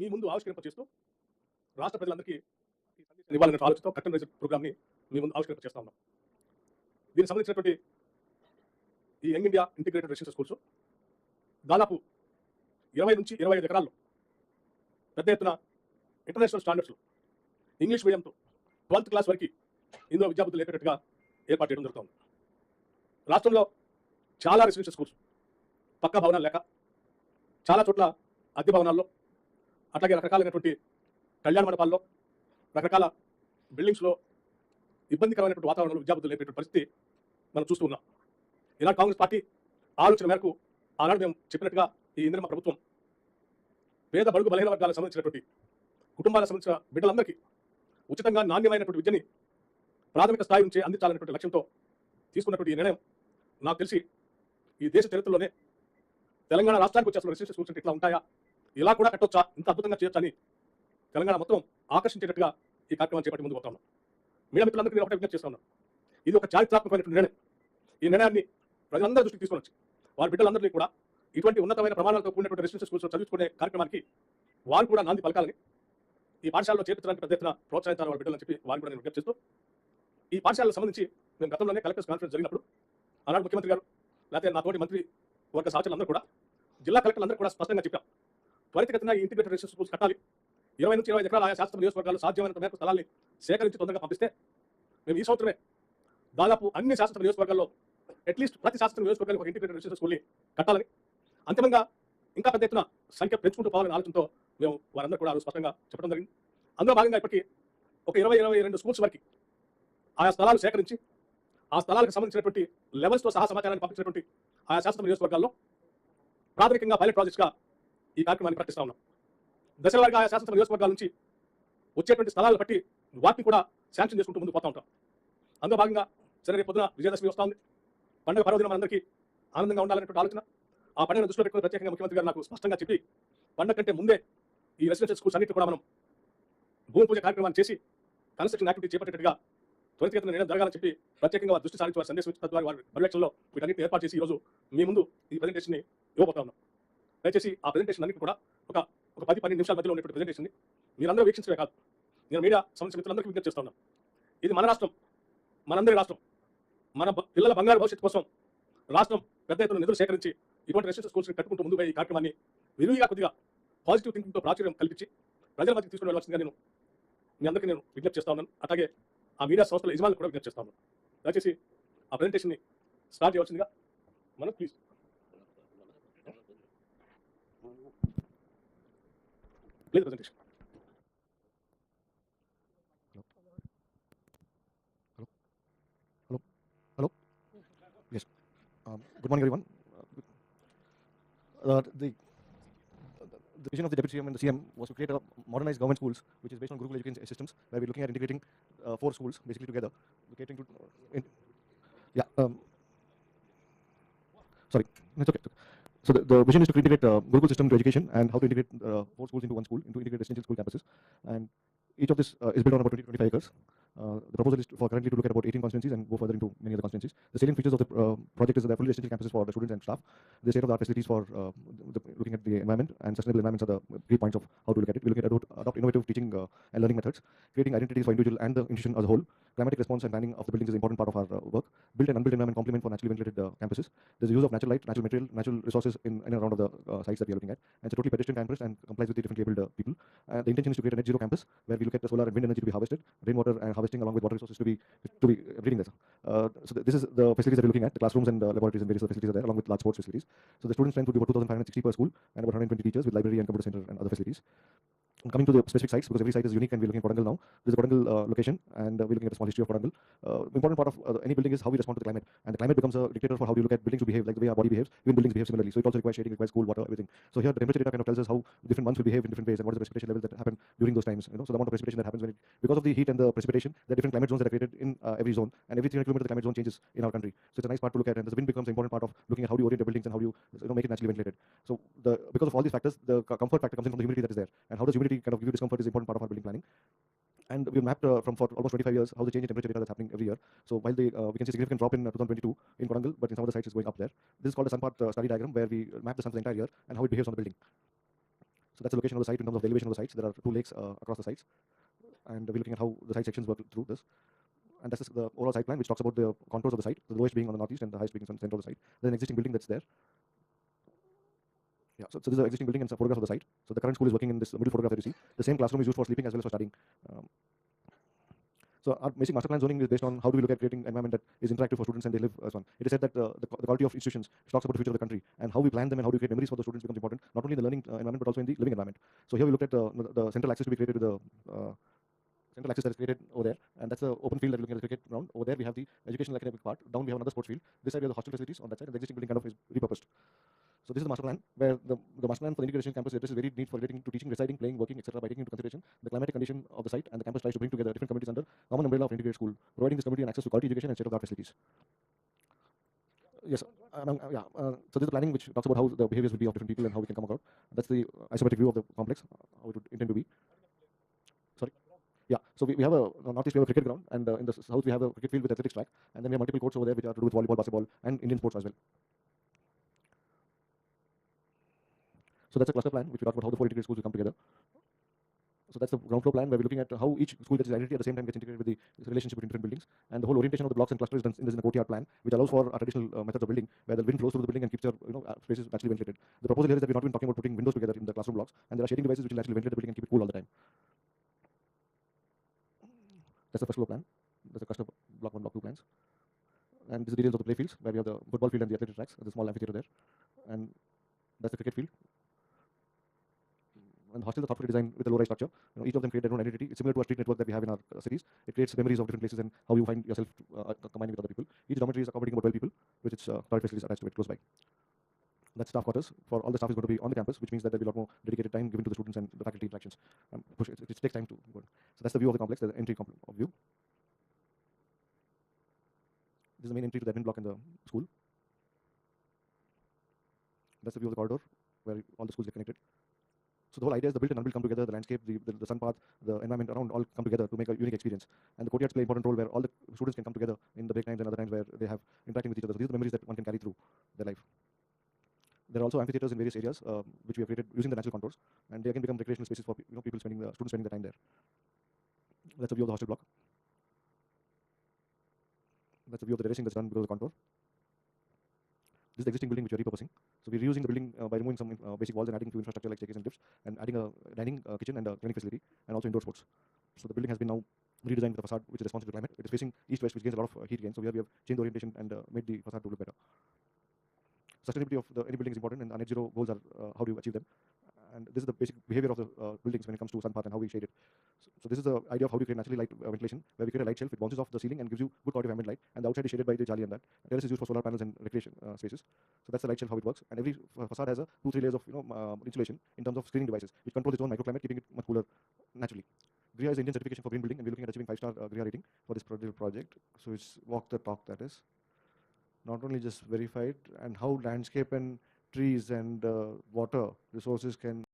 మీ ముందు ఆవిష్కరింపచేస్తూ రాష్ట్ర ప్రజలందరికీ ఈ సందేశాన్ని ఇవ్వాలనే ఆలోచనతో కర్టన్ రైజర్ ప్రోగ్రామ్ని మీ ముందు ఆవిష్కరింపచేస్తా ఉన్నాం. దీనికి సంబంధించినటువంటి ఈ young India integrated residential schools దాదాపు 20 నుంచి 25 ఎకరాల్లో పెద్ద ఎత్తున ఇంటర్నేషనల్ స్టాండర్డ్స్లో ఇంగ్లీష్ మీడియంతో 12th క్లాస్ వరకు ఇందులో విద్యాబుద్ధులు లేకపోయేట్టుగా ఏర్పాటు చేయడం జరుగుతుంది. రాష్ట్రంలో చాలా రెసిడెన్షియల్ స్కూల్స్ పక్కా భవనాలు లేక చాలా చోట్ల అద్దె భవనాల్లో అట్లాగే రకరకాలైనటువంటి కళ్యాణ మండపాల్లో రకరకాల బిల్డింగ్స్లో ఇబ్బందికరమైనటువంటి వాతావరణంలో విద్యాబుద్ధులు లేకపోయే పరిస్థితి మనం చూస్తూ ఉన్నాం. ఈనాడు కాంగ్రెస్ పార్టీ ఆలోచన మేరకు ఆనాడు మేము చెప్పినట్టుగా ఈ ఇందిరమ్మ ప్రభుత్వం పేద బడుగు బలహీన వర్గాలకు సంబంధించినటువంటి కుటుంబాలకు సంబంధించిన బిడ్డలందరికీ ఉచితంగా నాణ్యమైనటువంటి విద్యని ప్రాథమిక స్థాయి నుంచి అందించాలనేటువంటి లక్ష్యంతో తీసుకున్నటువంటి ఈ నిర్ణయం నాకు తెలిసి ఈ దేశ చరిత్రలోనే తెలంగాణ రాష్ట్రానికి వచ్చే అసలు రెసిడెన్షియల్ స్కూల్స్ ఇట్లా ఉంటాయా, ఇలా కూడా కట్టొచ్చా, ఇంత అద్భుతంగా చేయొచ్చా అని తెలంగాణ మొత్తం ఆకర్షించేటట్టుగా ఈ కార్యక్రమాన్ని చేపట్టి ముందు పోతా ఉన్నాం. మీడియా మిత్రులందరికీ నేను ఒకటే విజ్ఞప్తి చేస్తా ఉన్నాను. ఇది ఒక చారిత్రాత్మకమైనటువంటి నిర్ణయం. ఈ నిర్ణయాన్ని ప్రజలందరూ దృష్టికి తీసుకొని వచ్చి వారి బిడ్డలందరినీ కూడా ఇటువంటి ఉన్నతమైన ప్రమాణాలతో కూడినటువంటి రెసిడెన్షియల్ స్కూల్స్ చదివించుకునే కార్యక్రమానికి వారు కూడా నాంది పలకాలని, ఈ పాఠశాలలో చేర్పించడానికి పెద్ద ఎత్తున ప్రోత్సహించాలని వాళ్ళ బిడ్డలని చెప్పి వారు కూడా నేను విజ్ఞప్తి చేస్తూ, ఈ పాఠశాలకు సంబంధించి మేము గతంలోనే కలెక్టర్స్ కాన్ఫరెన్స్ జరిగినప్పుడు ఆనాడు ముఖ్యమంత్రి గారు లేకపోతే నాతోటి మంత్రి వర్గ సహచరులందరూ కూడా జిల్లా కలెక్టర్లందరూ కూడా స్పష్టంగా చెప్పాం, త్వరితగతిన ఈ ఇంటిగ్రేటెడ్ రెసిడెన్షియల్ స్కూల్స్ కట్టాలి. 20 నుంచి 25 ఎకరాల ఆయా శాస్త్ర నియోజకవర్గాలు సాధ్యమైనంత మేరకు స్థలాన్ని సేకరించి తొందరగా పంపిస్తే మేము ఈ సంవత్సరమే దాదాపు అన్ని శాస్త్ర నియోజకవర్గాల్లో అట్లీస్ట్ ప్రతి శాస్త్ర నియోజకవర్గానికి ఒక ఇంటిగ్రేటెడ్ రెసిడెన్షియల్ స్కూల్ని కట్టాలని, అంతిమంగా ఇంకా పెద్ద ఎత్తున సంఖ్య పెంచుకుంటూ పోవాలనే ఆలోచనతో మేము వారందరూ కూడా స్పష్టంగా చెప్పడం జరిగింది. అందులో భాగంగా ఇప్పటికీ ఒక 20-22 స్కూల్స్ వరకు ఆయా స్థలాలు సేకరించి ఆ స్థలాలకు సంబంధించినటువంటి లెవెల్స్తో సహా సమాచారాన్ని పంపించినటువంటి ఆయా శాస్త్ర నియోజకవర్గాల్లో ప్రాథమికంగా పైలట్ ప్రాజెక్ట్స్గా ఈ కార్యక్రమాన్ని ప్రకటిస్తా ఉన్నాం. దశల వారీగా ఆయా శాస్త్ర నియోజకవర్గాల నుంచి వచ్చేటువంటి స్థలాలను బట్టి వాటిని కూడా శాంక్షన్ చేసుకుంటూ ముందుకు పోతా ఉంటాం. అందులో భాగంగా సరే రేపు పొద్దున విజయదశమి వస్తూ ఉంది. పండుగ పర్వదినం మనందరికీ ఆనందంగా ఉండాలనేటువంటి ఆలోచన, ఆ పండుగను దృష్టిలో పెట్టుకుని ప్రత్యేకంగా ముఖ్యమంత్రి గారు నాకు స్పష్టంగా చెప్పి పండుగ కంటే ముందే ఈ రెసిడెన్షియల్ స్కూల్స్ అన్నింటి కూడా మనం భూమి పూజ కార్యక్రమాన్ని చేసి కన్స్ట్రక్షన్ యాక్టివిటీ చేపట్టేట్టుగా త్వరితగతిన నిర్ణయం జరగాలని చెప్పి ప్రత్యేకంగా వారి దృష్టి సారించి వారి సందేశం ఇచ్చిన తద్వారా వారి పర్యవేక్షణలో వీటన్నిటిని ఏర్పాటు చేసి ఈరోజు మీ ముందు ఈ ప్రజెంటేషన్ని ఇవ్వబోతా ఉన్నాం. దయచేసి ఆ ప్రజెంటేషన్ అన్నింటి కూడా ఒక 10-12 నిమిషాల మధ్యలో ఉన్నటువంటి ప్రజెంటేషన్ని మీరందరూ వీక్షించడమే కాదు, నేను మీడియా సంబంధించిన మిత్రులందరికీ విజ్ఞప్తి చేస్తా ఉన్నాను. ఇది మన రాష్ట్రం, మనందరి రాష్ట్రం. మన పిల్లల బంగారు భవిష్యత్తు కోసం రాష్ట్రం పెద్ద ఎత్తున నిధులు సేకరించి ఇటువంటి రెసిడెన్షియల్ స్కూల్స్ కట్టుకుంటూ ముందుగా ఈ కార్యక్రమాన్ని విరివిగా కొద్దిగా పాజిటివ్ థింకింగ్తో ప్రాచుర్యం కల్పించి ప్రజల మధ్య తీసుకుని వెళ్ళవలసిందిగా నేను మీ అందరికీ నేను విజ్ఞప్తి చేస్తా ఉన్నాను. అలాగే ఆ మీడియా సంస్థల యజమానులు కూడా విజ్ఞప్తి చేస్తా ఉన్నాను. దయచేసి ఆ ప్రజెంటేషన్ని స్టార్ట్ చేయవలసిందిగా మనం please. Please presentation. Hello. Yes. Good morning, everyone. The vision of the Deputy CM and the CM was to create a modernized government schools, which is based on Gurukul education systems, where we're looking at integrating 4 schools basically together, catering to. Sorry, it's okay. So the vision is to integrate Gurukul system to education and how to integrate 4 schools into one school, into integrated residential school campuses, and each of this is built on about 20-25 acres. The proposal is for currently to look at about 18 constituencies and go further into many other constituencies. The salient features of the project is that fully residential campuses for the students and staff. The state-of-the-art facilities for looking at the environment and sustainable environments are the key points of how to look at it. We look at adopt innovative teaching and learning methods, creating identities for individual and the institution as a whole. Climatic response and planning of the buildings is an important part of our work. Built and unbuilt environment complement for naturally ventilated campuses. There's the use of natural light, natural material, natural resources in and around of the sites that we are looking at. And it's a totally pedestrian campus and complies with the differently abled people. The intention is to create a net zero campus where we look at the solar and wind energy to be harvested, rainwater and harvesting along with water resources to be breeding this. So this is the facilities that we're looking at. The classrooms and laboratories and various other facilities are there, along with large sports facilities. So the student strength would be about 2,560 per school and about 120 teachers with library and computer center and other facilities. And coming to the specific sites, because every site is unique and we're looking at Kodangal now. This is a Kodangal location and we're looking at a small history of Kodangal. The important part of any building is how we respond to the climate, and the climate becomes a dictator for how we look at buildings to behave, like the way our body behaves. Even buildings behave similarly, so it also requires shading, requires cool water, everything. So here the temperature data kind of tells us how different months will behave in different ways and what is the precipitation levels that happen during those times. So the amount of precipitation that happens because of the heat and the precipitation, there are different climate zones that are created in every zone, and every 300 kilometers the climate zone changes in our country. So it's a nice part to look at, and the wind becomes an important part of looking at how do you orient your buildings and how do you make it naturally ventilated. So because of all these factors, the comfort factor comes in from the humidity that is there, and how does humidity kind of give you discomfort is an important part of our building planning. And we've mapped for almost 25 years how the change in temperature data that's happening every year. So while we can see significant drop in 2022 in Kodangal, but in some of the sites it's going up there. This is called a sunpath study diagram where we map the sun for the entire year and how it behaves on the building. So that's the location of the site in terms of the elevation of the sites. There are 2 lakes across the sites, and we're looking at how the site sections work through this. And that's the overall site plan, which talks about the contours of the site, the lowest being on the northeast and the highest being in the center of the site. There's an existing building that's there. Yeah, so this is an existing building and some photographs of the site. So the current school is working in this middle photograph that you see. The same classroom is used for sleeping as well as for studying. So our basic master plan zoning is based on how do we look at creating an environment that is interactive for students and they live as one. It is said that the quality of institutions talks about the future of the country, and how we plan them and how we create memories for the students becomes important, not only in the learning environment but also in the living environment. So here we looked at the central access to be created with the central access that is created over there, and that's the open field that we're looking at the cricket ground. Over there we have the educational academic part. Down we have another sports field. This side we have the hostel facilities on that side, and the existing building kind of is repurposed. So this is the master plan, where the master plan for the integrated campus addresses very need for relating to teaching, residing, playing, working, etc. by taking into consideration the climatic condition of the site, and the campus tries to bring together different communities under common umbrella of integrated school, providing this community an access to quality education and state-of-the-art facilities. Yes, so this is the planning which talks about how the behaviors will be of different people and how we can come about. That's the isometric view of the complex, how it would intend to be. Sorry. Yeah, so we have a northeast we have a cricket ground, and in the south we have a cricket field with athletics track, and then we have multiple courts over there which are to do with volleyball, basketball, and Indian sports as well. So that's a cluster plan, which we talk about how the 4 integrated schools will come together. So that's the ground floor plan, where we're looking at how each school gets its identity at the same time gets integrated with the relationship between different buildings. And the whole orientation of the blocks and clusters is done in the courtyard plan, which allows for our traditional methods of building, where the wind flows through the building and keeps your spaces naturally ventilated. The proposal here is that we're not even talking about putting windows together in the classroom blocks, and there are shading devices which will actually ventilate the building and keep it cool all the time. That's the first floor plan. That's the cluster block 1, block 2 plans. And this is the details of the play fields, where we have the football field and the athletic tracks, and the small amphitheater there. And that's the cricket field. And hostels are thoughtfully designed with a low-rise structure. Each of them create their own identity. It's similar to a street network that we have in our cities. It creates memories of different places and how you find yourself combining with other people. Each dormitory is accommodating about 12 people, with its toilet facilities attached to it close by. That's staff quarters. For all the staff is going to be on the campus, which means that there will be a lot more dedicated time given to the students and the faculty interactions. It takes time to go. So that's the view of the complex, the entry of view. This is the main entry to the admin block in the school. That's the view of the corridor, where all the schools get connected. So the whole idea is the built and unbuilt come together, the landscape, the sun path, the environment around all come together to make a unique experience. And the courtyards play an important role where all the students can come together in the break times and other times where they have interacting with each other. So these are the memories that one can carry through their life. There are also amphitheaters in various areas which we have created using the natural contours, and they again become recreational spaces for people students spending their time there. That's a view of the hostel block. That's a view of the terracing that's done below the contour. This is the existing building which we are repurposing. So we're reusing the building by removing some basic walls and adding a few infrastructure like staircase and lifts, and adding a dining kitchen and a clinic facility, and also indoor sports. So the building has been now redesigned with a facade which is responsive to climate. It is facing east-west, which gains a lot of heat gain. So here we have changed the orientation and made the facade to look better. Sustainability of any building is important, and our net zero goals are how do you achieve them. And this is the basic behavior of the buildings when it comes to sun path and how we shade it. So this is the idea of how do you create naturally light ventilation, where we create a light shelf which bounces off the ceiling and gives you good quality of ambient light, and the outside is shaded by the jali and that. Terrace is used for solar panels and recreation spaces. So that's the light shelf how it works. And every facade has a 2-3 layers of insulation in terms of screening devices, which controls its own microclimate, keeping it much cooler naturally. GRIA is the Indian certification for green building, and we're looking at achieving 5-star GRIA rating for this project. So it's walk the talk, that is. Not only just verified, and how landscape and trees and water resources can